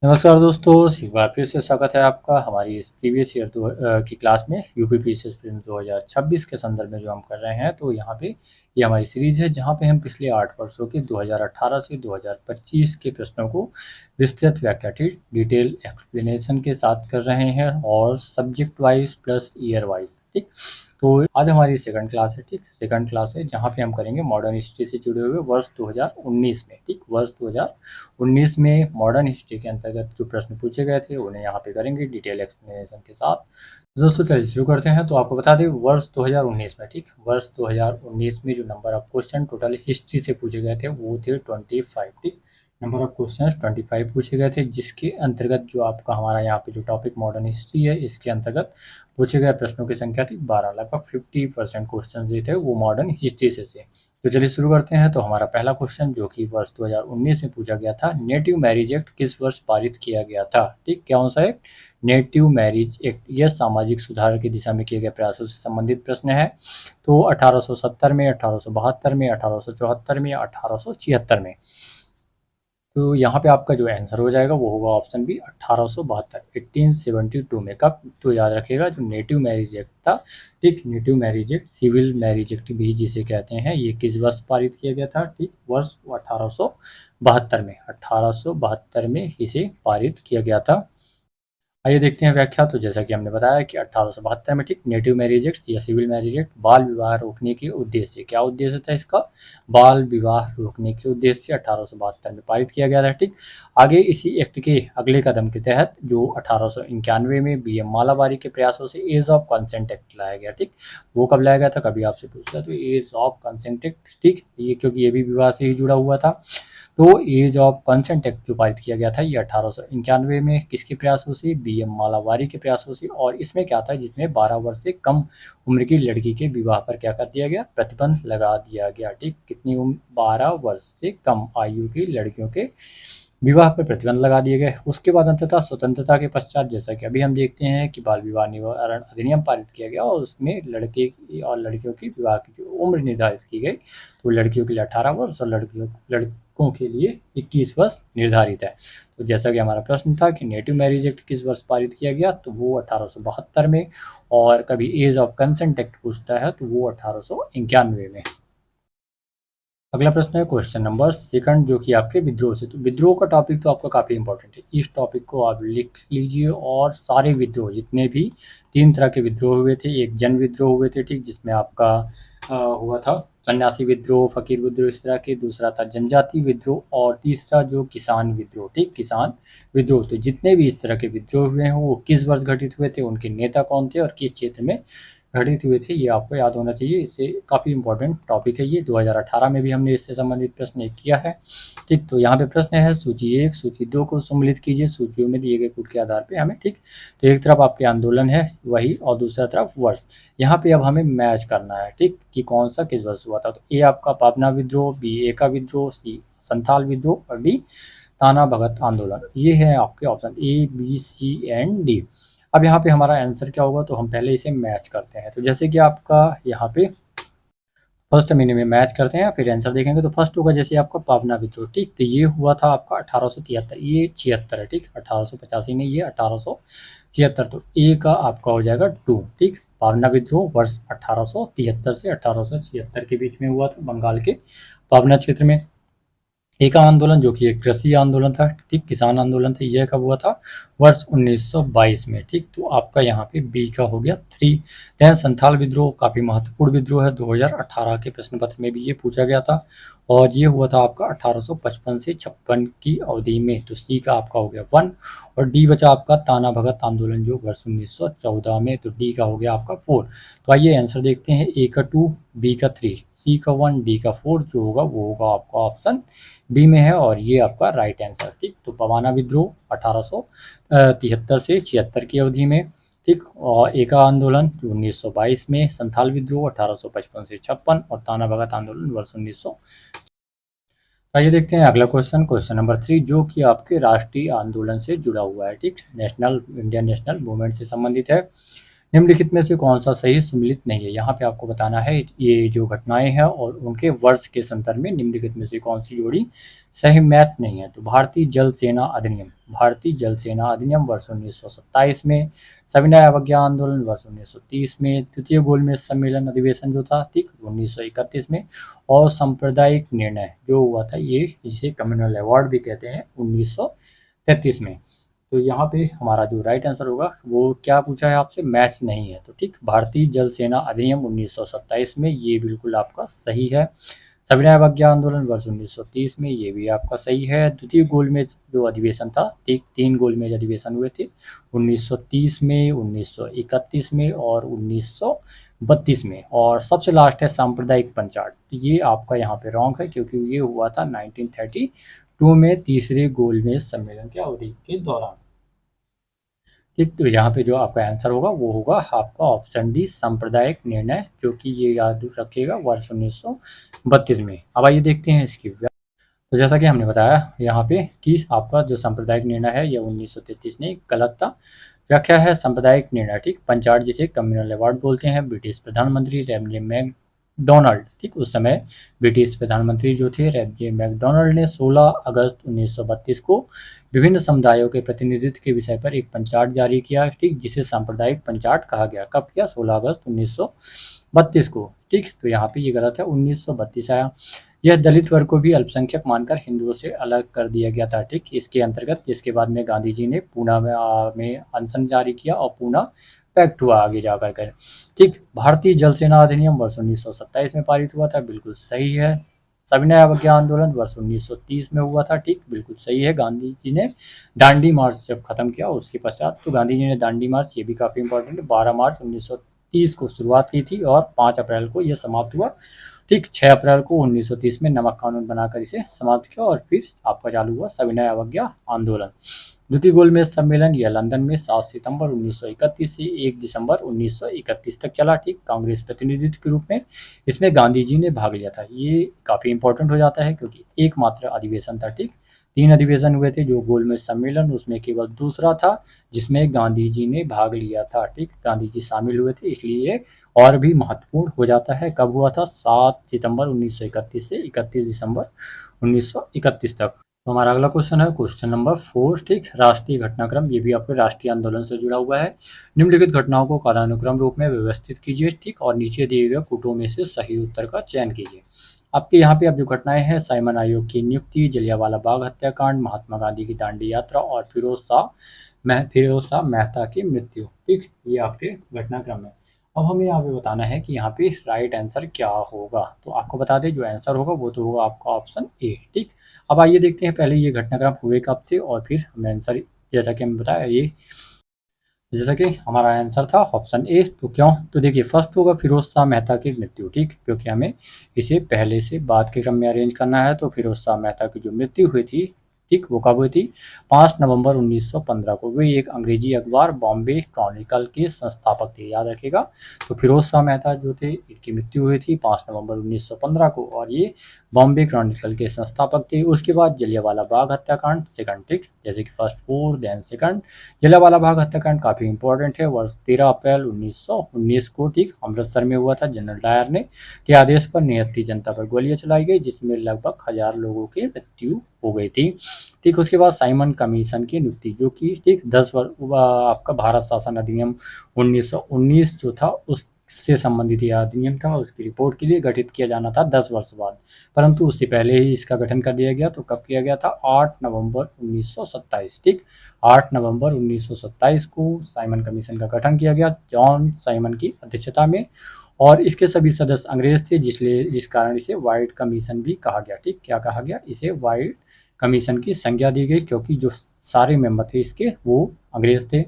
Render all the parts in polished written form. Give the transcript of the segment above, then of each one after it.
नमस्कार दोस्तों, एक बार फिर से स्वागत है आपका हमारी इस प्रीवियस ईयर की क्लास में यूपी पीसीएस प्रीलिम्स 2026 के संदर्भ में जो हम कर रहे हैं। तो यहाँ पे ये हमारी सीरीज़ है जहाँ पे हम पिछले 8 वर्षों के 2018 से 2025 के प्रश्नों को विस्तृत व्याख्या डिटेल एक्सप्लेनेशन के साथ कर रहे हैं और subject wise plus year wise. ठीक, तो आज हमारी सेकंड क्लास है। ठीक, सेकंड क्लास है जहाँ पे हम करेंगे मॉडर्न हिस्ट्री से जुड़े हुए वर्ष 2019 में। ठीक, वर्ष 2019 में मॉडर्न हिस्ट्री के अंतर्गत जो प्रश्न पूछे गए थे उन्हें यहाँ पे करेंगे डिटेल एक्सप्लेनेशन के साथ। दोस्तों चलिए शुरू करते हैं। तो आपको बता दें वर्ष 2019 में, ठीक, वर्ष 2019 में जो number of question total history से पूछे गए थे वो थे 25। ठीक, नंबर ऑफ क्वेश्चन 25 पूछे गए थे, जिसके अंतर्गत जो आपका हमारा यहाँ पे जो टॉपिक मॉडर्न हिस्ट्री है इसके अंतर्गत पूछे गए प्रश्नों की संख्या थी 12। लगभग 50% क्वेश्चन जो थे वो मॉडर्न हिस्ट्री से। तो चलिए शुरू करते हैं। तो हमारा पहला क्वेश्चन जो कि वर्ष 2019 में पूछा गया था, नेटिव मैरिज एक्ट किस वर्ष पारित किया गया था? ठीक, कौन सा एक्ट? Native marriage act. यह सामाजिक सुधार की दिशा में किए गए प्रयासों से संबंधित प्रश्न है। तो 1870 में, 1872 में, 1874 में या 1876 में? तो यहाँ पे आपका जो आंसर हो जाएगा वो होगा ऑप्शन बी 1872, 1872 में। कब? तो याद रखिएगा जो नेटिव मैरिज एक्ट था, ठीक, native marriage act, civil marriage act भी जिसे कहते हैं, ये किस वर्ष पारित किया गया था? ठीक, वर्ष 1872 में, 1872 में इसे पारित किया गया था। आइए देखते हैं व्याख्या। तो जैसा कि हमने बताया कि 1872 में, ठीक, नेटिव मैरिज एक्ट या सिविल मैरिज एक्ट बाल विवाह रोकने के उद्देश्य से, क्या उद्देश्य था इसका? बाल विवाह रोकने के उद्देश्य से 1872 में पारित किया गया था। ठीक, आगे इसी एक्ट के अगले कदम के तहत जो 1891 में BM मालाबारी के प्रयासों से एज ऑफ कंसेंट एक्ट लाया गया। ठीक, वो कब लाया गया था? कभी आपसे पूछा तो एज ऑफ कंसेंट एक्ट, ठीक, ये क्योंकि ये भी विवाह से ही जुड़ा हुआ था। तो एज ऑफ कंसेंट एक्ट जो पारित किया गया था ये 1891 में किसके प्रयासों से? BM मालाबारी के प्रयासों से। और इसमें क्या था, जिसमें 12 वर्ष से कम उम्र की लड़की के विवाह पर क्या कर दिया गया? प्रतिबंध लगा दिया गया। ठीक, कितनी उम्र? 12 वर्ष से कम आयु की लड़कियों के विवाह पर प्रतिबंध लगा दिए गए। उसके बाद अंततः स्वतंत्रता के पश्चात जैसा कि अभी हम देखते हैं कि बाल विवाह निवारण अधिनियम पारित किया गया और उसमें लड़के की और लड़कियों की विवाह की जो उम्र निर्धारित की गई, तो लड़कियों के लिए 18 वर्ष और लड़कों के लिए 21 वर्ष निर्धारित है। तो जैसा कि हमारा प्रश्न था कि नेटिव मैरिज एक्ट किस वर्ष पारित किया गया, तो वो 1872 में। और कभी एज ऑफ कंसेंट एक्ट पूछता है तो वो 1891 में। अगला प्रश्न है क्वेश्चन नंबर सेकंड जो कि आपके विद्रोह से। तो विद्रोह का टॉपिक तो आपका काफ़ी इंपॉर्टेंट है, इस टॉपिक को आप लिख लीजिए। और सारे विद्रोह जितने भी 3 तरह के विद्रोह हुए थे, एक जन विद्रोह हुए थे, ठीक, जिसमें आपका हुआ था सन्यासी विद्रोह, फकीर विद्रोह, इस तरह के। दूसरा था जनजाति विद्रोह और तीसरा जो किसान विद्रोह। ठीक, किसान विद्रोह। तो जितने भी इस तरह के विद्रोह हुए हैं वो किस वर्ष घटित हुए थे, उनके नेता कौन थे और किस क्षेत्र में घटित हुए थे, ये आपको याद होना चाहिए। इससे काफ़ी इंपॉर्टेंट टॉपिक है ये। 2018 में भी हमने इससे संबंधित प्रश्न एक किया है। ठीक, तो यहाँ पे प्रश्न है सूची 1 सूची 2 को सम्मिलित कीजिए सूचियों में दिए गए कूट के आधार पे हमें। ठीक, तो एक तरफ आपके आंदोलन है वही और दूसरा तरफ वर्ष। यहाँ पे अब हमें मैच करना है, ठीक, कि कौन सा किस वर्ष हुआ था। तो ए आपका पाबना विद्रोह, बी एका विद्रोह, सी संथाल विद्रोह और डी ताना भगत आंदोलन। ये है आपके option A B C and D. अब यहाँ पे हमारा आंसर क्या होगा, तो हम पहले इसे मैच करते हैं। तो जैसे कि आपका यहाँ पे फर्स्ट महीने में मैच करते हैं फिर आंसर देखेंगे। तो फर्स्ट होगा जैसे आपका पाबना विद्रोह। ठीक, तो ये हुआ था आपका 1873, ये 76 है। ठीक, 1885 नहीं, ये 1876। तो ए का आपका हो जाएगा 2। ठीक, पाबना विद्रोह वर्ष 1873 से 1876 के बीच में हुआ था बंगाल के पाबना क्षेत्र में। एका आंदोलन जो कि एक कृषि आंदोलन था, ठीक, किसान आंदोलन था, यह कब हुआ था? वर्ष 1922 में। ठीक, तो आपका यहाँ पे बी का हो गया 3। देन संथाल विद्रोह काफ़ी महत्वपूर्ण विद्रोह है, 2018 के प्रश्न पत्र में भी ये पूछा गया था और ये हुआ था आपका 1855 से 56 की अवधि में। तो सी का आपका हो गया 1 और डी बचा आपका ताना भगत आंदोलन जो वर्ष 1914 में। तो डी का हो गया आपका 4। तो आइए आंसर देखते हैं। ए का 2, बी का 3, सी का 1, डी का 4 जो होगा वो होगा आपका ऑप्शन बी में है और ये आपका राइट आंसर। ठीक, तो पवाना विद्रोह 1873 से 76 की अवधि में। ठीक, और एका आंदोलन 1922 में, संथाल विद्रोह 1855 से 56 और ताना भगत आंदोलन वर्ष 1900। आइए देखते हैं अगला क्वेश्चन, क्वेश्चन नंबर 3 जो कि आपके राष्ट्रीय आंदोलन से जुड़ा हुआ है। ठीक, नेशनल इंडियन नेशनल मूवमेंट से संबंधित है। निम्नलिखित में से कौन सा सही सम्मिलित नहीं है। यहाँ पे आपको बताना है ये जो घटनाएं हैं और उनके वर्ष के संदर्भ में निम्नलिखित में से कौन सी जोड़ी सही मैच नहीं है। तो भारतीय जल सेना अधिनियम, भारतीय जल सेना अधिनियम वर्ष 1927 में, सविनय अवज्ञा आंदोलन वर्ष 1930 में, तृतीय गोलमेज सम्मेलन अधिवेशन जो था ठीक 1931 में, और सांप्रदायिक निर्णय जो हुआ था ये जिसे कम्युनल अवार्ड भी कहते हैं 1933 में। तो यहाँ पे हमारा जो राइट आंसर होगा वो क्या पूछा है आपसे, मैच नहीं है। तो ठीक, भारतीय जल सेना अधिनियम 1927 में ये बिल्कुल आपका सही है। सविनय अवज्ञा आंदोलन वर्ष 1930 में ये भी आपका सही है। द्वितीय गोलमेज जो अधिवेशन था, ठीक 3 गोलमेज अधिवेशन हुए थे 1930 में, 1931 में और 1932 में। और सबसे लास्ट है सांप्रदायिक पंचायत, तो ये आपका यहाँ पे रॉन्ग है क्योंकि ये हुआ था 1932 में तीसरे गोलमेज सम्मेलन की अवधि के दौरान। ठीक, तो यहाँ पे जो आपका आंसर होगा वो होगा आपका ऑप्शन डी सांप्रदायिक निर्णय, जो कि ये याद रखिएगा वर्ष 1932 में। अब आइए देखते हैं इसकी। तो जैसा कि हमने बताया यहाँ पे कि आपका जो सांप्रदायिक निर्णय है ये 1933 में गलत था। व्याख्या है सांप्रदायिक निर्णय, ठीक पंचायत जिसे कम्युनल अवार्ड बोलते हैं, ब्रिटिश प्रधानमंत्री रैमजे मैकडोनाल्ड, ठीक उस समय ब्रिटिश प्रधानमंत्री जो थे रैमजे मैकडोनाल्ड ने 16 अगस्त 1932 को विभिन्न समुदायों के प्रतिनिधित्व के विषय पर एक पंचार्ट जारी किया, ठीक जिसे सांप्रदायिक पंचार्ट कहा गया। कब किया? 16 अगस्त 1932 को। ठीक, तो यहाँ पे ये गलत है, 1932 आया। यह दलित वर्ग को भी अल्पसंख्यक मानकर हिंदुओं से अलग कर दिया गया था, ठीक इसके अंतर्गत, जिसके बाद में गांधी जी ने पूना में अनशन जारी किया और पूना पैक्ट हुआ आगे जाकर कर। ठीक, भारतीय जल सेना अधिनियम वर्ष 1927 में पारित हुआ था, बिल्कुल सही है। सविनय अवज्ञा आंदोलन वर्ष 1930 में हुआ था, ठीक बिल्कुल सही है। गांधी जी ने दांडी मार्च जब खत्म किया उसके पश्चात, तो गांधी जी ने दांडी मार्च, ये भी काफी इंपॉर्टेंट है, 12 मार्च 1930 को शुरुआत की थी और 5 अप्रैल को यह समाप्त हुआ। ठीक, 6 अप्रैल को 1930 में नमक कानून बनाकर इसे समाप्त किया और फिर आपका चालू हुआ सविनय अवज्ञा आंदोलन। द्वितीय गोलमेज सम्मेलन यह लंदन में 7 सितंबर 1931 से 1 दिसंबर 1931 तक चला, ठीक कांग्रेस प्रतिनिधित्व के रूप में इसमें गांधी जी ने भाग लिया था। ये काफ़ी इंपॉर्टेंट हो जाता है क्योंकि एकमात्र अधिवेशन था, ठीक 3 अधिवेशन हुए थे जो गोलमेज सम्मेलन, उसमें केवल दूसरा था जिसमें गांधी जी ने भाग लिया था, ठीक गांधी जी शामिल हुए थे, इसलिए और भी महत्वपूर्ण हो जाता है। कब हुआ था? 7 सितंबर 1931 से 31 दिसंबर 1931 तक। तो हमारा अगला क्वेश्चन है क्वेश्चन नंबर 4, ठीक राष्ट्रीय घटनाक्रम, ये भी आपके राष्ट्रीय आंदोलन से जुड़ा हुआ है। निम्नलिखित घटनाओं को कालानुक्रम रूप में व्यवस्थित कीजिए, ठीक और नीचे दिए गए कूटों में से सही उत्तर का चयन कीजिए। आपके यहाँ पे अब जो घटनाएं हैं, साइमन आयोग की नियुक्ति, जलियांवाला बाग हत्याकांड, महात्मा गांधी की दांडी यात्रा और फिरोज शाह मेहता की मृत्यु, ठीक ये आपके घटनाक्रम है। अब हमें यहाँ पे बताना है कि यहाँ पे राइट आंसर क्या होगा। तो आपको बता दें जो आंसर होगा वो तो होगा आपका ऑप्शन ए, ठीक। अब आइए देखते हैं पहले ये घटनाक्रम हुए कब थे और फिर हमें आंसर, जैसा कि हमें बताया ये, जैसा कि हमारा आंसर था ऑप्शन ए। तो क्यों? तो देखिए फर्स्ट होगा फिरोज शाह मेहता की मृत्यु, ठीक क्योंकि हमें इसे पहले से बाद के क्रम में अरेंज करना है। तो फिरोज शाह मेहता की जो मृत्यु हुई थी, ठीक वो कब हुई थी? 5 नवंबर 1915 को। वे एक अंग्रेजी अखबार बॉम्बे क्रॉनिकल के संस्थापक थे, याद रखिएगा। तो फिरोज शाह मेहता जो थे इनकी मृत्यु हुई थी 5 नवंबर 1915 को और ये बॉम्बे क्रॉनिकल के संस्थापक थे। उसके बाद जलियांवाला बाग हत्याकांड सेकंड, ठीक जैसे कि first 4 then second. Jallianwala Bagh हत्याकांड काफी इंपॉर्टेंट है, वर्ष 13 अप्रैल 1919 को, ठीक अमृतसर में हुआ था। जनरल डायर ने के आदेश पर निहत्थी जनता पर गोलियां चलाई गई जिसमें लगभग 1000 लोगों की मृत्यु हो गई थी, ठीक। उसके बाद साइमन कमीशन की नियुक्ति, जो कि ठीक 10 वर्ष आपका भारत शासन अधिनियम 1919 जो था उससे संबंधित यह अधिनियम था, उसकी रिपोर्ट के लिए गठित किया जाना था 10 वर्ष बाद, परंतु उससे पहले ही इसका गठन कर दिया गया। तो कब किया गया था? 8 नवंबर 1927, ठीक 8 नवंबर 1927 को साइमन कमीशन का गठन किया गया जॉन साइमन की अध्यक्षता में, और इसके सभी सदस्य अंग्रेज थे, जिस कारण इसे व्हाइट कमीशन भी कहा गया, ठीक क्या कहा गया? इसे व्हाइट कमीशन की संज्ञा दी गई क्योंकि जो सारे मेंबर थे इसके वो अंग्रेज थे।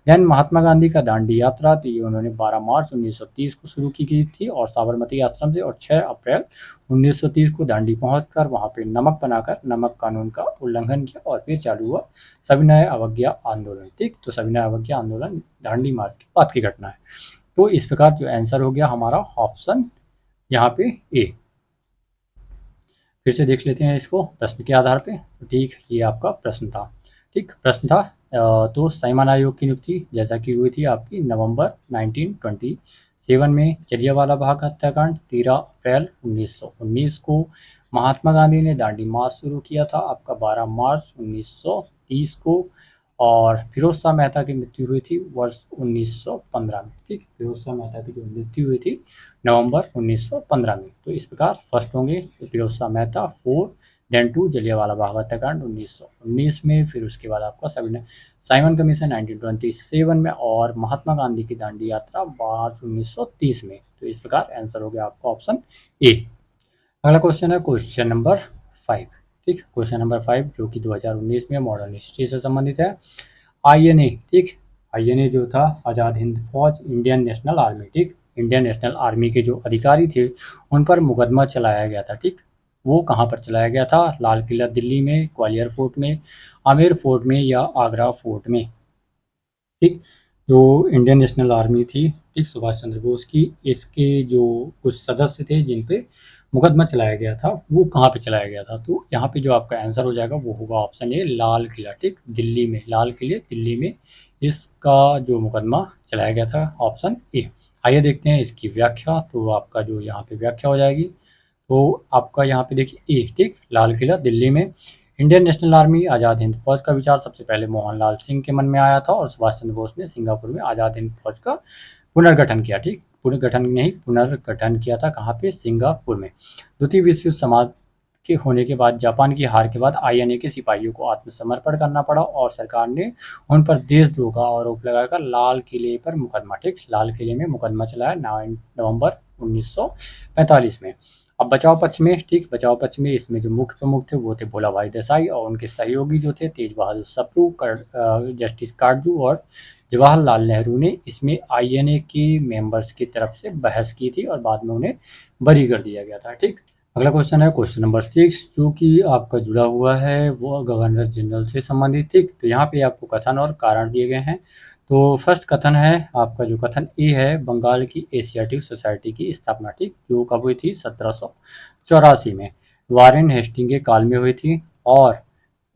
देन महात्मा गांधी का दांडी यात्रा, तो ये उन्होंने 12 मार्च 1930 को शुरू की गई थी और साबरमती आश्रम से, और 6 अप्रैल 1930 को दांडी पहुंचकर वहां पे नमक बनाकर नमक कानून का उल्लंघन किया और फिर चालू हुआ सविनय अवज्ञा आंदोलन, ठीक। तो सविनय अवज्ञा आंदोलन दांडी मार्च के बाद की घटना है। तो इस प्रकार जो आंसर हो गया हमारा ऑप्शन यहाँ पे ए। फिर से देख लेते हैं इसको प्रश्न के आधार पे। तो ठीक ये आपका प्रश्न था, ठीक, प्रश्न था तो साइमन आयोग की नियुक्ति जैसा कि हुई थी आपकी नवंबर 1927 में। जलियांवाला बाग हत्याकांड 13 अप्रैल 1919 को। महात्मा गांधी ने दांडी मार्च शुरू किया था आपका 12 मार्च 1930 को। और फिरोज शाह मेहता की मृत्यु हुई थी वर्ष 1915 में। ठीक, फिरोज शाह मेहता की जो मृत्यु हुई थी नवंबर 1915 में। तो इस प्रकार फर्स्ट होंगे फिरोज शाह मेहता 4, देन 2 जलियांवाला बाग हत्याकांड 1919 में, फिर उसके बाद आपका साइमन कमीशन 1927 में, और महात्मा गांधी की दांडी यात्रा मार्च 1930 में। तो इस प्रकार आंसर हो गया आपका ऑप्शन ए। अगला क्वेश्चन है क्वेश्चन नंबर 5। ठीक, क्वेश्चन नंबर 5 जो कि 2019 में मॉडर्न हिस्ट्री से संबंधित है। आईएनए, ठीक, आईएनए जो था आज़ाद हिंद फौज, इंडियन नेशनल आर्मी। ठीक, इंडियन नेशनल आर्मी के जो अधिकारी थे उन पर मुकदमा चलाया गया था। ठीक, वो कहाँ पर चलाया गया था? लाल किला दिल्ली में, ग्वालियर फोर्ट में, आमेर फोर्ट में या आगरा फोर्ट में। ठीक, जो इंडियन नेशनल आर्मी थी, ठीक, सुभाष चंद्र बोस की, इसके जो कुछ सदस्य थे जिन पे मुकदमा चलाया गया था वो कहाँ पे चलाया गया था? तो यहाँ पे जो आपका आंसर हो जाएगा वो होगा ऑप्शन ए, लाल किला। ठीक, दिल्ली में, लाल किले दिल्ली में इसका जो मुकदमा चलाया गया था, ऑप्शन ए। आइए देखते हैं इसकी व्याख्या। तो आपका जो यहाँ पे व्याख्या हो जाएगी तो आपका यहाँ पे देखिए ए, ठीक, लाल किला दिल्ली में। Indian national army Azad Hind फौज का विचार सबसे पहले मोहनलाल सिंह के मन में आया था और सुभाष चंद्र बोस ने सिंगापुर में आज़ाद हिंद फौज का पुनर्गठन किया। ठीक, पुनर्गठन किया था कहाँ पे? सिंगापुर में। द्वितीय विश्व युद्ध समाप्त के होने के बाद, जापान की हार के बाद आईएनए के सिपाहियों को आत्मसमर्पण करना पड़ा और सरकार ने उन पर देशद्रोह का आरोप लगाकर लाल किले पर मुकदमा, ठीक, लाल किले में मुकदमा चलाया नवंबर 1945 में। अब बचाव पक्ष में, ठीक, बचाव पक्ष में इसमें जो मुख्य प्रमुख थे वो थे भोला भाई देसाई और उनके सहयोगी जो थे तेज बहादुर सप्रू, जस्टिस काटजू और जवाहरलाल नेहरू ने इसमें आईएनए के मेंबर्स की तरफ से बहस की थी और बाद में उन्हें बरी कर दिया गया था। ठीक, अगला क्वेश्चन है क्वेश्चन नंबर 6 जो कि आपका जुड़ा हुआ है वो गवर्नर जनरल से संबंधित। ठीक, तो यहाँ पे आपको कथन और कारण दिए गए हैं। तो फर्स्ट कथन है आपका, जो कथन ए है, बंगाल की एशियाटिक सोसाइटी की स्थापना, ठीक, जो कब हुई थी? 1784 में, वारेन हेस्टिंग के काल में हुई थी और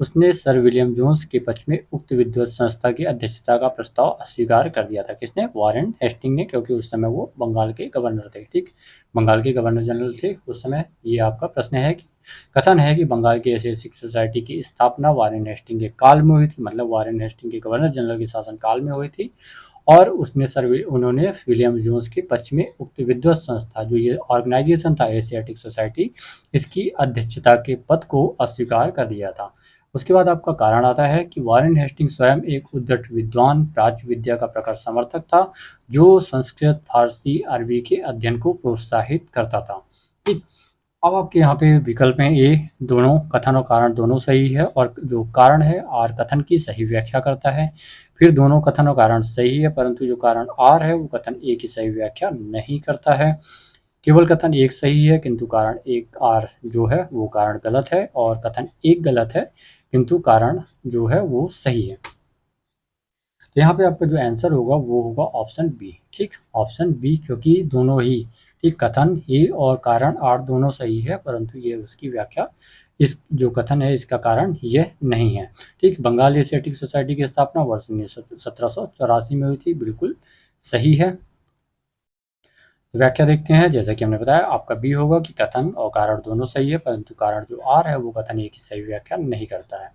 उसने सर विलियम जोन्स के पक्ष में उक्त विद्वत संस्था की अध्यक्षता का प्रस्ताव अस्वीकार कर दिया था। किसने? वारेन हेस्टिंग ने, क्योंकि उस समय वो बंगाल के गवर्नर थे। ठीक, बंगाल के गवर्नर जनरल थे उस समय। ये आपका प्रश्न है कि कथन है कि बंगाल की एशियाटिक सोसाइटी की स्थापना वारेन हेस्टिंग के काल में हुई थी, मतलब वारेन हेस्टिंग के गवर्नर जनरल के शासन काल में हुई थी और उन्होंने विलियम जोन्स के पक्ष में उक्त विद्वत संस्था, जो ये ऑर्गेनाइजेशन था एशियाटिक सोसाइटी, इसकी अध्यक्षता के पद को अस्वीकार कर दिया था। उसके बाद आपका कारण आता है कि वारेन हेस्टिंग स्वयं एक उद्धट विद्वान, प्राच्य विद्या का प्रखर समर्थक था जो संस्कृत, फारसी, अरबी के अध्ययन को प्रोत्साहित करता था। ठीक, अब आपके यहाँ पे विकल्प हैं ए, दोनों कथन और कारण दोनों सही है और जो कारण है आर कथन की सही व्याख्या करता है। फिर दोनों कथन और कारण सही है परंतु जो कारण आर है वो कथन ए की सही व्याख्या नहीं करता है। केवल कथन एक सही है किंतु कारण एक आर जो है वो कारण गलत है और कथन एक गलत है किंतु कारण जो है वो सही है। तो यहाँ पे आपका जो आंसर होगा वो होगा ऑप्शन बी। ठीक, ऑप्शन बी, क्योंकि दोनों ही, ठीक, कथन ए और कारण आर दोनों सही है परंतु ये उसकी व्याख्या, इस जो कथन है इसका कारण ये नहीं है। ठीक, बंगाल एशियाटिक सोसाइटी की स्थापना वर्ष 1784 में हुई थी, बिल्कुल सही है। व्याख्या देखते हैं। जैसा कि हमने बताया आपका बी होगा कि कथन और कारण दोनों सही है परंतु कारण जो आर है वो कथन ए की सही व्याख्या नहीं करता है।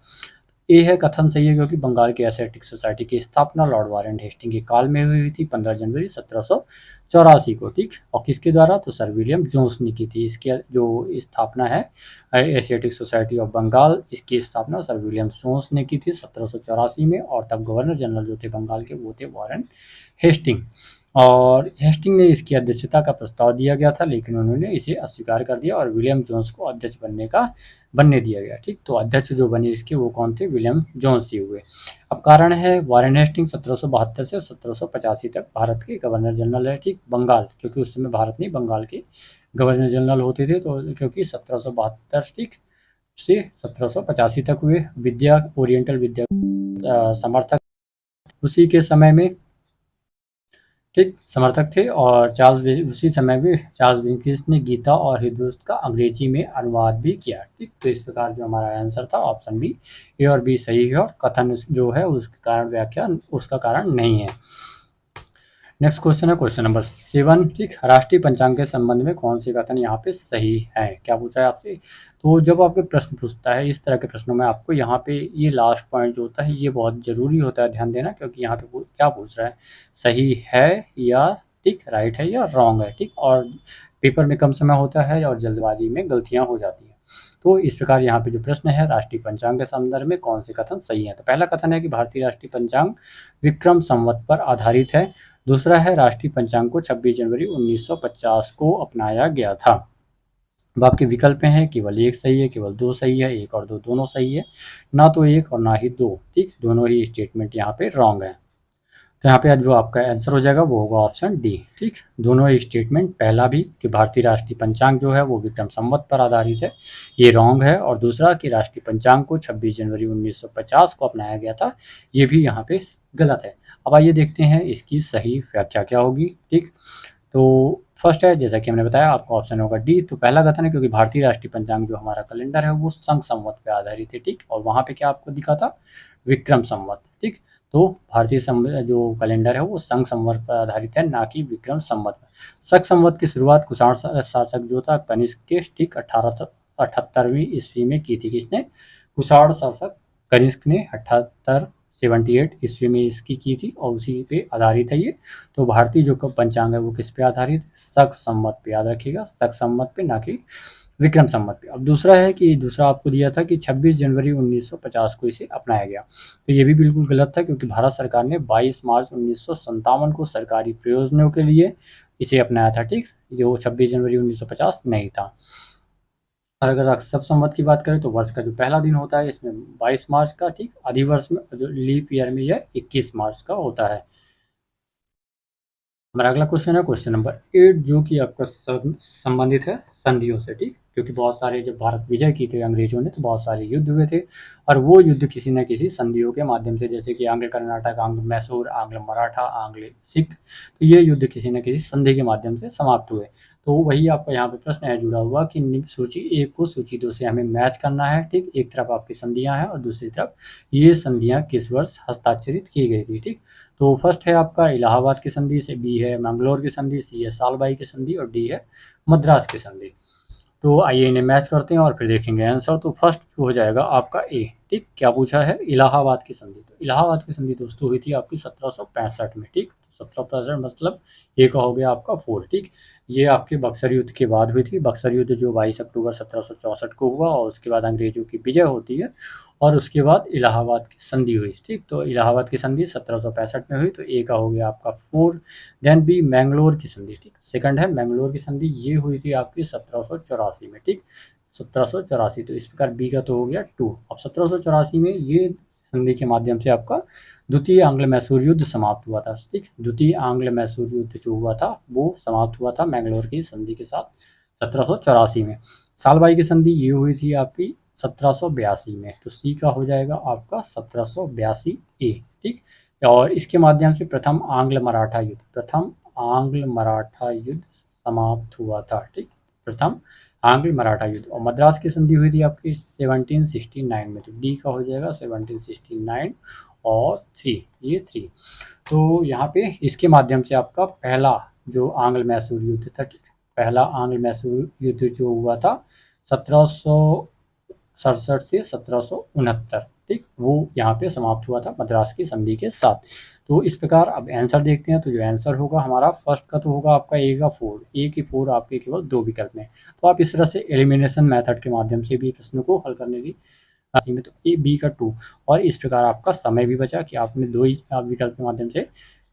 ए है कथन सही है क्योंकि बंगाल की एशियाटिक सोसाइटी की स्थापना लॉर्ड वारेन हेस्टिंग के काल में हुई थी 15 जनवरी 1784 को। ठीक, और किसके द्वारा? तो सर विलियम जोन्स ने की थी। इसकी जो स्थापना है एशियाटिक सोसाइटी ऑफ बंगाल, इसकी स्थापना सर विलियम जोन्स ने की थी 1784 में और तब गवर्नर जनरल जो थे बंगाल के वो थे वारेन हेस्टिंग। और हेस्टिंग ने इसकी अध्यक्षता का प्रस्ताव दिया गया था लेकिन उन्होंने इसे अस्वीकार कर दिया और विलियम जोन्स को अध्यक्ष बनने दिया गया। ठीक, तो अध्यक्ष जो बने इसके वो कौन थे? विलियम जोन्स ही हुए। अब कारण है वारेन हेस्टिंग 1772 से 1785 तक भारत के गवर्नर जनरल है। ठीक, बंगाल, क्योंकि उस समय भारत नहीं बंगाल के गवर्नर जनरल होते थे, तो क्योंकि 1772 ठीक से 1785 तक हुए। विद्या, ओरिएंटल विद्या समर्थक उसी के समय में ठीक समर्थक थे, और उसी समय भी चार्ल्स विल्किंस ने गीता और हिंदुस्त का अंग्रेजी में अनुवाद भी किया। ठीक, तो इस प्रकार जो हमारा आंसर था ऑप्शन बी, ए और बी सही है, और कथन जो है उसके कारण व्याख्या उसका कारण नहीं है। नेक्स्ट क्वेश्चन है क्वेश्चन नंबर 7। ठीक, राष्ट्रीय पंचांग के संबंध में कौन से कथन यहाँ पे सही है, क्या पूछा है आपसे। तो जब आपके प्रश्न पूछता है इस तरह के प्रश्नों में आपको यहाँ पे ये लास्ट पॉइंट जो होता है ये बहुत जरूरी होता है ध्यान देना, क्योंकि यहाँ पे क्या पूछ रहा है, सही है या ठीक राइट है या रॉन्ग है। ठीक, और पेपर में कम समय होता है और जल्दबाजी में गलतियां हो जाती हैं। तो इस प्रकार यहाँ पे जो प्रश्न है राष्ट्रीय पंचांग के संदर्भ में कौन से कथन सही है। तो पहला कथन है कि भारतीय राष्ट्रीय पंचांग विक्रम संवत पर आधारित है। दूसरा है राष्ट्रीय पंचांग को 26 जनवरी 1950 को अपनाया गया था। अब आपके विकल्प हैं केवल एक सही है, केवल दो सही है, एक और दो दोनों सही है, ना तो एक और ना ही दो। ठीक, दोनों ही स्टेटमेंट यहाँ पे रॉन्ग है। तो यहाँ पे जो आपका आंसर हो जाएगा वो होगा ऑप्शन डी। ठीक, दोनों ही स्टेटमेंट, पहला भी कि भारतीय राष्ट्रीय पंचांग जो है वो विक्रम संवत पर आधारित है, ये रॉन्ग है, और दूसरा कि राष्ट्रीय पंचांग को 26 जनवरी 1950 को अपनाया गया था, ये भी यहाँ पे गलत है। अब आइए देखते हैं इसकी सही व्याख्या क्या होगी। ठीक, तो फर्स्ट है जैसा कि हमने बताया आपका ऑप्शन होगा डी। तो पहला कथन है क्योंकि भारतीय राष्ट्रीय पंचांग जो हमारा कैलेंडर है वो संघ संवत पे आधारित है। ठीक, और वहाँ पे क्या आपको दिखा था, विक्रम संवत। ठीक, तो भारतीय जो कैलेंडर है वो संघ संवत पर आधारित है, ना कि विक्रम संवत पर। संघ संवत की शुरुआत कुषाण शासक जो था कनिष्क के ठीक 1878वीं ईस्वी में की थी। किसने, कुषाण शासक कनिष्क ने 78 ईस्वी में इसकी की थी, और उसी पे आधारित है ये। तो भारतीय जो पंचांग है वो किस पे आधारित है, शक संवत पे, याद रखिएगा शक संवत पे, ना कि विक्रम संवत पे। अब दूसरा है कि दूसरा आपको दिया था कि 26 जनवरी 1950 को इसे अपनाया गया, तो ये भी बिल्कुल गलत था, क्योंकि भारत सरकार ने 22 मार्च 1957 को सरकारी प्रयोजनों के लिए इसे अपनाया था। ठीक, जो 26 जनवरी 1950 नहीं था। और अगर सब संवत की बात करें तो वर्ष का जो पहला दिन होता है इसमें 22 मार्च का, ठीक, अधिवर्ष में जो लीप ईयर में यह 21 मार्च का होता है। हमारा अगला क्वेश्चन है क्वेश्चन नंबर 8, जो कि आपका संबंधित है संधियों से। ठीक, क्योंकि बहुत सारे जब भारत विजय की थी अंग्रेजों ने तो बहुत सारे युद्ध हुए थे, और वो युद्ध किसी न किसी संधियों के माध्यम से, जैसे कि आंग्ल कर्नाटक, आंग्ल मैसूर, आंग्ल मराठा, आंग्ल सिख, तो ये युद्ध किसी न किसी संधि के माध्यम से समाप्त हुए। तो वही आपका यहाँ पे प्रश्न है जुड़ा हुआ कि सूची 1 को सूची 2 से हमें मैच करना है। ठीक, एक तरफ आपकी संधियां हैं और दूसरी तरफ ये संधियां किस वर्ष हस्ताक्षरित की गई थी। ठीक, तो फर्स्ट है आपका इलाहाबाद की संधि, से बी है मैंगलोर की संधि, सी है सालबाई की संधि, और डी है मद्रास की संधि। तो आइए इन्हें मैच करते हैं और फिर देखेंगे आंसर। तो फर्स्ट हो जाएगा आपका ए। ठीक, क्या पूछा है, इलाहाबाद की संधि। तो इलाहाबाद की संधि दोस्तों हुई थी आपकी 1765 में। ठीक, 1765 मतलब ए का हो गया आपका 4। ठीक, ये आपके बक्सर युद्ध के बाद हुई थी। बक्सर युद्ध जो 22 अक्टूबर 1764 को हुआ, और उसके बाद अंग्रेजों की विजय होती है, और उसके बाद इलाहाबाद की संधि हुई। ठीक, तो इलाहाबाद की संधि 1765 में हुई, तो ए का हो गया आपका 4। देन बी मैंगलोर की संधि। ठीक, सेकंड है मैंगलोर की संधि, ये हुई थी आपकी 1784 में। ठीक, 1784, तो इस प्रकार बी का तो हो गया 2। अब 1784 में ये संधि के माध्यम से आपका द्वितीय आंग्ल मैसूर युद्ध समाप्त हुआ था। ठीक, द्वितीय आंग्ल मैसूर युद्ध जो हुआ था वो समाप्त हुआ था मैंगलोर की संधि के साथ 1784 में। सालबाई की संधि ये हुई थी आपकी 1782 में, तो सी का हो जाएगा आपका 1782 ए। ठीक, और इसके माध्यम से प्रथम आंग्ल मराठा युद्ध समाप्त हुआ था। ठीक, प्रथम आंग्ल मराठा युद्ध। और मद्रास की संधि हुई थी आपकी 1769 में, तो डी का हो जाएगा 1769 और 3, ये 3। तो यहाँ पे इसके माध्यम से आपका पहला जो आंग्ल मैसूर युद्ध था, पहला आंग्ल मैसूर युद्ध जो हुआ था 1767 से 1769, ठीक, वो यहाँ पे समाप्त हुआ था मद्रास की संधि के साथ। तो इस प्रकार अब आंसर देखते हैं। तो जो आंसर होगा हमारा फर्स्ट का तो होगा आपका ए का 4, ए की 4 आपके केवल 2 विकल्प में। तो आप इस तरह से एलिमिनेशन मेथड के माध्यम से भी प्रश्न को हल करने की में, तो ए बी का 2, और इस प्रकार आपका समय भी बचा कि आपने 2 ही विकल्प के माध्यम से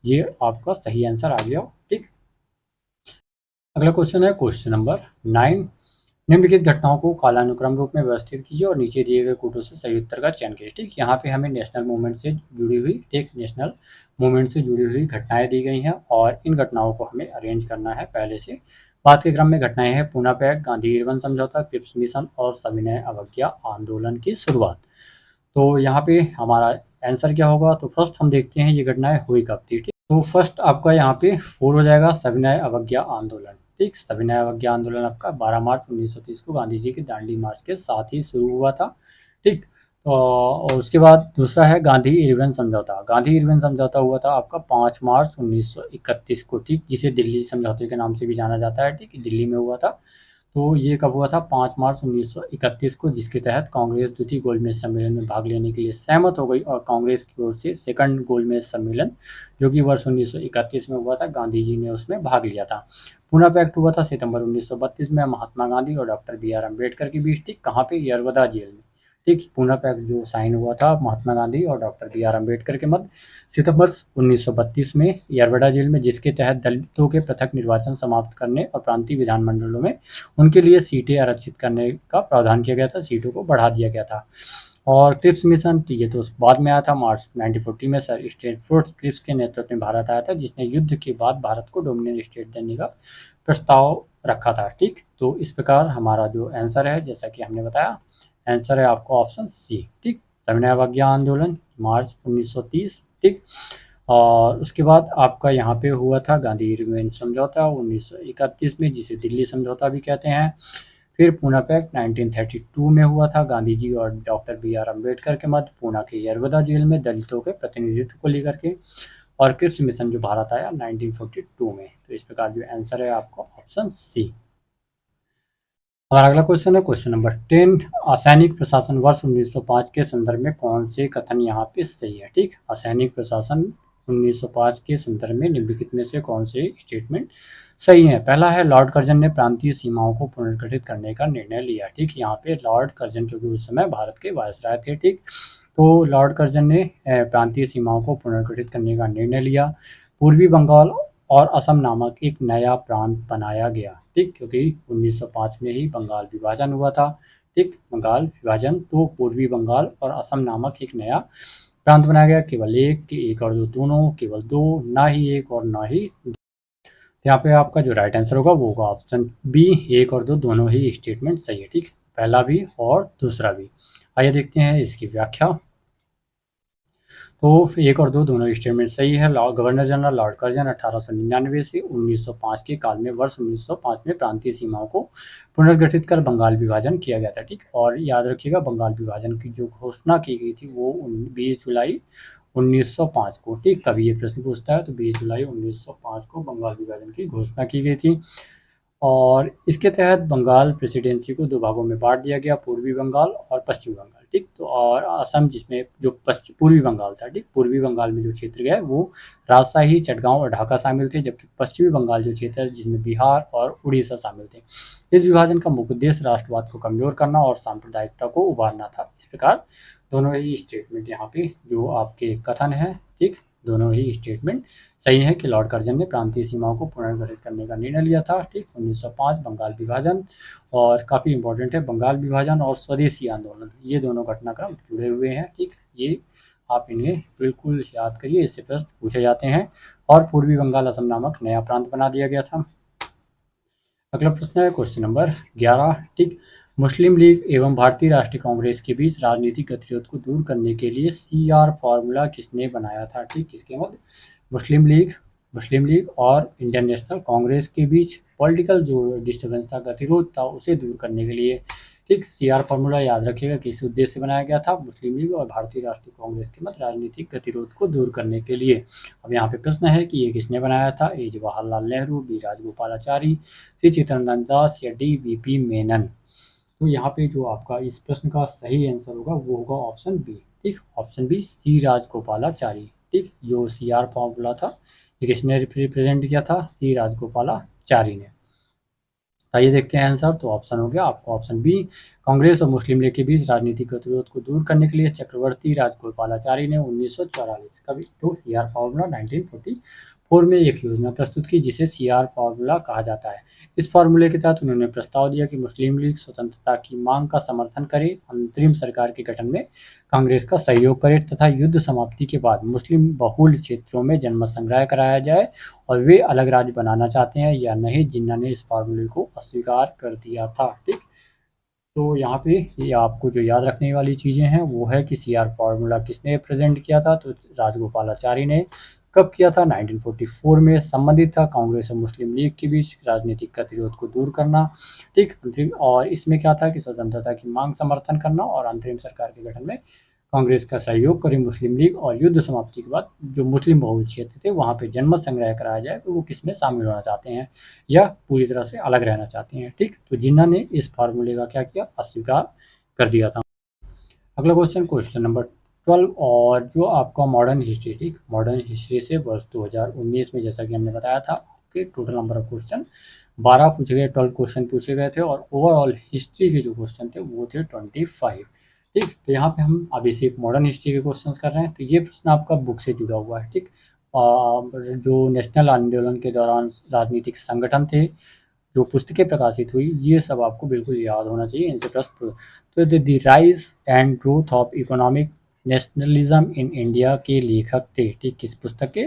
ये आपका सही आंसर आ गया। ठीक, अगला क्वेश्चन है क्वेश्चन नंबर 9। निम्नलिखित घटनाओं को कालानुक्रम रूप में व्यवस्थित कीजिए और नीचे दिए गए कोटों से सही उत्तर का चयन कीजिए। ठीक, यहाँ पे हमें नेशनल मूवमेंट से जुड़ी हुई नेशनल मूवमेंट से जुड़ी हुई घटनाएं दी गई हैं, और इन घटनाओं को हमें अरेंज करना है पहले से। बात के क्रम में घटनाएं हैं पूना पैक्ट, गांधी इरविन समझौता, क्रिप्स मिशन और सविनय अवज्ञा आंदोलन की शुरुआत। तो यहाँ पे हमारा आंसर क्या होगा, तो फर्स्ट हम देखते हैं ये घटनाएं हुई कब थी। ठीक, तो फर्स्ट आपका यहाँ पे 4 हो जाएगा सविनय अवज्ञा आंदोलन। ठीक, सविनय अवज्ञा आंदोलन आपका 12 मार्च 1930 को गांधी जी के दांडी मार्च के साथ ही शुरू हुआ था। ठीक, तो और उसके बाद दूसरा है गांधी इरविन समझौता। गांधी इरविन समझौता हुआ था आपका 5 मार्च 1931 को। ठीक, जिसे दिल्ली समझौते के नाम से भी जाना जाता है। ठीक, दिल्ली में हुआ था। तो ये कब हुआ था? 5 मार्च 1931 को, जिसके तहत कांग्रेस द्वितीय गोलमेज सम्मेलन में भाग लेने के लिए सहमत हो गई और कांग्रेस की ओर से सेकंड गोलमेज सम्मेलन, जो कि वर्ष 1931 में हुआ था, गांधी जी ने उसमें भाग लिया था। पूना पैक्ट हुआ था सितंबर 1932 में महात्मा गांधी और डॉक्टर बी आर अम्बेडकर के बीच। ठीक, कहाँ पे? यरवदा जेल में। ठीक, पूना पैक्ट जो साइन हुआ था महात्मा गांधी और डॉक्टर बी आर अम्बेडकर के मध्य सितंबर 1932 में यरवदा जेल में, जिसके तहत दलितों के पृथक निर्वाचन समाप्त करने और प्रांतीय विधानमंडलों में उनके लिए सीटें आरक्षित करने का प्रावधान किया गया था, सीटों को बढ़ा दिया गया था। और क्रिप्स मिशन, तो ये तो बाद में आया था, मार्च 1940 में सर स्टैनफोर्ड क्रिप्स के नेतृत्व में भारत आया था, जिसने युद्ध के बाद भारत को डोमिनियन स्टेट देने का प्रस्ताव रखा था। ठीक, तो इस प्रकार हमारा जो आंसर है, जैसा कि हमने बताया, आंसर है आपका ऑप्शन सी। ठीक, सविनय अवज्ञा आंदोलन मार्च 1930। ठीक, और उसके बाद आपका यहाँ पे हुआ था गांधी इरविन समझौता 1931 में, जिसे दिल्ली समझौता भी कहते हैं। फिर पूना पैक्ट 1932 में हुआ था गांधी जी और डॉक्टर बी आर अम्बेडकर के मध्य, पूना के यरवदा जेल में दलितों के प्रतिनिधित्व को लेकर के। और क्रिप्स मिशन जो भारत आया 1942 में। तो इस प्रकार जो आंसर है आपका ऑप्शन सी। हमारा अगला क्वेश्चन है क्वेश्चन नंबर 10। असैनिक प्रशासन वर्ष 1905 के संदर्भ में कौन से कथन यहाँ पे सही है? ठीक, असैनिक प्रशासन 1905 के संदर्भ में निम्नलिखित में से कौन से स्टेटमेंट सही है? पहला है लॉर्ड कर्जन ने प्रांतीय सीमाओं को पुनर्गठित करने का निर्णय लिया। ठीक, यहाँ पे लॉर्ड कर्जन, क्योंकि उस समय भारत के वायसराय थे। ठीक, तो लॉर्ड कर्जन ने प्रांतीय सीमाओं को पुनर्गठित करने का निर्णय लिया। पूर्वी बंगाल और असम नामक एक नया प्रांत बनाया गया। ठीक, क्योंकि 1905 में ही बंगाल विभाजन हुआ था। ठीक, बंगाल विभाजन, तो पूर्वी बंगाल और असम नामक एक नया प्रांत बनाया गया। केवल एक और दो, दोनों, केवल दो, ना ही एक और ना ही दो। यहाँ पे आपका जो राइट आंसर होगा वो होगा ऑप्शन बी, एक और दो दोनों ही स्टेटमेंट सही है। ठीक, पहला भी और दूसरा भी। आइए देखते हैं इसकी व्याख्या। तो एक और दो दोनों स्टेटमेंट सही है। गवर्नर जनरल लॉर्ड कर्जन 1899 से 1905 के काल में वर्ष 1905 में प्रांतीय सीमाओं को पुनर्गठित कर बंगाल विभाजन किया गया था। ठीक, और याद रखिएगा बंगाल विभाजन की जो घोषणा की गई थी वो 20 जुलाई 1905 को। ठीक, कभी ये प्रश्न पूछता है तो 20 जुलाई 1905 को बंगाल विभाजन की घोषणा की गई थी। और इसके तहत बंगाल प्रेसिडेंसी को दो भागों में बांट दिया गया, पूर्वी बंगाल और पश्चिमी बंगाल। ठीक, तो और असम, जिसमें जो पूर्वी बंगाल था, ठीक, पूर्वी बंगाल में जो क्षेत्र गया वो राजशाही, चटगांव और ढाका शामिल थे, जबकि पश्चिमी बंगाल जो क्षेत्र है जिसमें बिहार और उड़ीसा शामिल थे। इस विभाजन का मुख्य उद्देश्य राष्ट्रवाद को कमजोर करना और सांप्रदायिकता को उभारना था। इस प्रकार दोनों ही स्टेटमेंट यहाँ पे जो आपके कथन है, ठीक, दोनों ही स्टेटमेंट सही है कि लॉर्ड कर्जन ने प्रांतीय सीमाओं को पुनर्गठित करने का निर्णय लिया था। ठीक, 1905 बंगाल विभाजन, और काफ़ी इंपॉर्टेंट है बंगाल विभाजन और स्वदेशी आंदोलन, ये दोनों घटनाक्रम जुड़े हुए हैं। ठीक, ये आप इन्हें बिल्कुल याद करिए, इससे प्रश्न पूछे जाते हैं। और पूर्वी बंगाल असम नामक नया प्रांत बना दिया गया था। अगला प्रश्न है क्वेश्चन नंबर 11। ठीक, मुस्लिम लीग एवं भारतीय राष्ट्रीय कांग्रेस के बीच राजनीतिक गतिरोध को दूर करने के लिए CR फॉर्मूला किसने बनाया था? ठीक, किसके मध्य? मुस्लिम लीग और इंडियन नेशनल कांग्रेस के बीच पॉलिटिकल जो डिस्टर्बेंस था, गतिरोध था, उसे दूर करने के लिए। ठीक, CR फॉर्मूला याद रखिएगा किस उद्देश्य से बनाया गया था? मुस्लिम लीग और भारतीय राष्ट्रीय कांग्रेस के मध्य राजनीतिक गतिरोध को दूर करने के लिए। अब यहाँ पे प्रश्न है कि ये किसने बनाया था? ए जवाहरलाल नेहरू, बी राजगोपालाचारी, सी चित्तरंजन दास या डी VP मेनन। तो यहाँ पे जो आपका इस प्रश्न का सही आंसर होगा वो होगा ऑप्शन बी। ठीक, ऑप्शन बी, सी राजगोपालाचारी। ठीक, जो CR फॉर्मूला था ये किसने रिप्रेजेंट किया था? सी राजगोपालाचारी ने। आइए देखते हैं आंसर। तो ऑप्शन हो गया आपका ऑप्शन बी, कांग्रेस और मुस्लिम लीग के बीच राजनीतिक गतिरोध को दूर करने के लिए चक्रवर्ती राजगोपालाचारी ने 1944 कभी तो CR फॉर्मूला 1944 में एक योजना प्रस्तुत की, जिसे CR फॉर्मूला कहा जाता है। इस फॉर्मूले के तहत उन्होंने प्रस्ताव दिया कि मुस्लिम लीग स्वतंत्रता की मांग का समर्थन करे, अंतरिम सरकार के गठन में कांग्रेस का सहयोग करे तथा युद्ध समाप्ति के बाद मुस्लिम बहुल क्षेत्रों में जनमत संग्रह कराया जाए, और वे अलग राज्य बनाना चाहते हैं या नहीं, जिन्होंने इस फॉर्मूले को अस्वीकार कर दिया था। ठीक, तो यहाँ पे ये आपको जो याद रखने वाली चीज़ें हैं वो है कि CR फॉर्मूला किसने प्रेजेंट किया था? तो राजगोपालाचारी ने। कब किया था? 1944 में। संबंधित था कांग्रेस और मुस्लिम लीग के बीच राजनीतिक गतिरोध को दूर करना, ठीक। अंतरिम, और इसमें क्या था कि स्वतंत्रता की मांग समर्थन करना और अंतरिम सरकार के गठन में कांग्रेस का सहयोग करी मुस्लिम लीग, और युद्ध समाप्ति के बाद जो मुस्लिम बहुल क्षेत्र थे वहाँ पे जनमत संग्रह कराया जाए, तो वो किस में शामिल होना चाहते हैं या पूरी तरह से अलग रहना चाहते हैं, ठीक। तो जिन्ना ने इस फार्मूले का क्या किया? अस्वीकार कर दिया था। अगला क्वेश्चन, क्वेश्चन नंबर 12, और जो आपका मॉडर्न हिस्ट्री, ठीक। मॉडर्न हिस्ट्री से वर्ष 2019 में, जैसा कि हमने बताया था, कि टोटल नंबर ऑफ क्वेश्चन 12 पूछे गए, 12 क्वेश्चन पूछे गए थे, और ओवरऑल हिस्ट्री के जो क्वेश्चन थे वो थे 25, ठीक। तो यहाँ पे हम अभी सिर्फ मॉडर्न हिस्ट्री के क्वेश्चन कर रहे हैं। तो ये प्रश्न आपका बुक से जुड़ा हुआ है, ठीक। जो नेशनल आंदोलन के दौरान राजनीतिक संगठन थे, जो पुस्तकें प्रकाशित हुई, ये सब आपको बिल्कुल याद होना चाहिए, इनसे प्रश्न। तो the rise and growth of economic nationalism in India के लेखक थे, ठीक। किस पुस्तक के?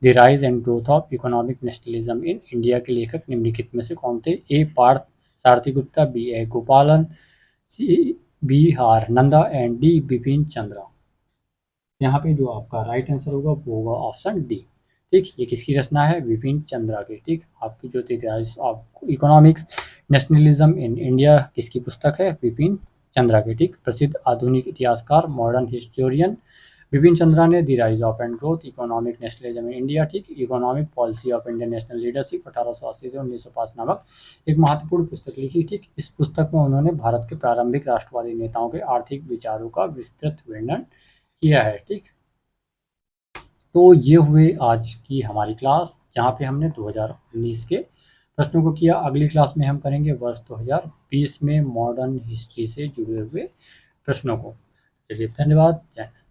The rise and growth of economic nationalism in India के लेखक निम्नलिखित में से कौन थे? ए पार्थ सारथी Gupta, B A Gopalan, C B R Nanda and D Bipin Chandra. यहाँ पे जो आपका राइट आंसर होगा वो होगा ऑप्शन डी, ठीक। ये किसकी रचना है? बिपिन चंद्रा की, ठीक। आपकी जो इतिहास of economics nationalism in India किसकी पुस्तक है? बिपिन चंद्रा की, ठीक। प्रसिद्ध आधुनिक इतिहासकार मॉडर्न हिस्टोरियन बिपिन चंद्रा ने the rise of and growth economic nationalism in India, ठीक, economic policy of Indian national leadership 1880 से 1905 नामक एक महत्वपूर्ण पुस्तक लिखी, ठीक। इस पुस्तक में उन्होंने भारत के प्रारंभिक राष्ट्रवादी नेताओं के आर्थिक विचारों का विस्तृत वर्णन किया है, ठीक। तो ये हुए आज की हमारी क्लास, जहाँ पे हमने 2019 के प्रश्नों को किया। अगली क्लास में हम करेंगे वर्ष 2020 में मॉडर्न हिस्ट्री से जुड़े हुए प्रश्नों को। चलिए, धन्यवाद। जय हिंद।